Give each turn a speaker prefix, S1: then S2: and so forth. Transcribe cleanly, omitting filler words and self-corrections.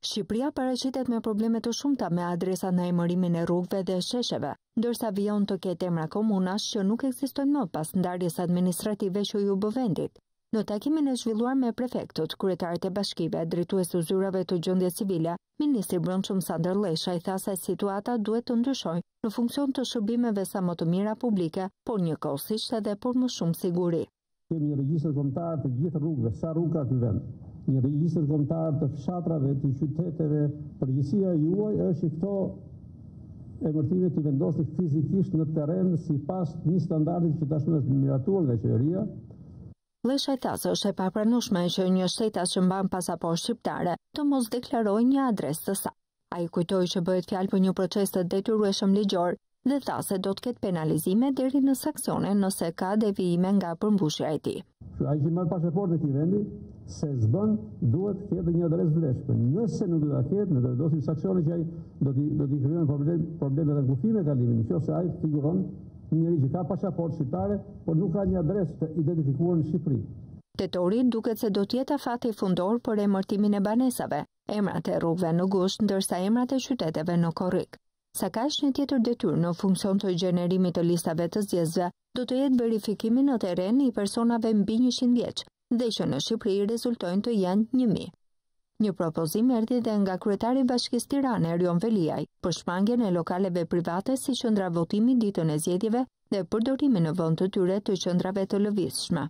S1: Shqipëria paraqitet me probleme të shumta me adresa në emërimin e rrugëve dhe shesheve, ndërsa vijon të ketë emra komunash që nuk ekzistojnë më pas ndarjes administrative që ju bë vendit. Në takimin e zhvilluar me prefektët, kryetarët e bashkive, drejtues të zyrave të gjendjes civile, ministri i Brendshëm Sandër Llesha i tha se situata duhet të ndryshojë në funksion të shërbimeve sa më të mira publike, por njëkohësisht edhe për më shumë siguri.
S2: Kemi një regjistër kombëtar të gjithë rrugëve, sa rrugë ka ky vend. Një regjistër kombëtar të fshatrave, të qyteteve. Përgjegjësia juaj është që këto emërtime të vendosni fizikisht në terren sipas një standardi që tashmë është miratuar nga qeveria.
S1: Llesha tha se është e papranueshme që një shtetas që mban pasaportë shqiptare të mos deklarojë një adresë të saj. Ai kujtoi që bëhet fjalë për një proces të detyrueshëm ligjor dhe tha se do të ketë penalizime deri në sanksione nëse ka devijime nga përmbushja e tij.
S2: Ai që marr pasaportë të vendi, se s'bën, duhet të ketë një adresë vlefshme. Nëse nuk do ta ketë, ne do të vendosim sanksione që ai do t'i krijojnë probleme dhe kufime kalimin, nëse ai figuron njëri që ka pasaportë shqiptare, por nuk ka një adresë të identifikuar në Shqipëri.
S1: Tetori duket se do të jetë afati fundor për emërtimin e banesave, emrat e rrugëve në gusht, ndërsa emrat e qyteteve në korrik. Sa ka një tjetër detyrë në funksion të gjenerimit të listave të zgjedhësve, do të jetë verifikimi në terren i personave mbi 100 vjeç, dhe që në Shqipëri rezultojnë të janë 1000. Një propozim erdhi dhe nga kryetari i Bashkisë Tirane, Erion Veliaj, për shmangjen e lokaleve private si qendra votimi ditën e zgjedhjeve dhe përdorimin në vend të tyre të qendrave të lëvizshme.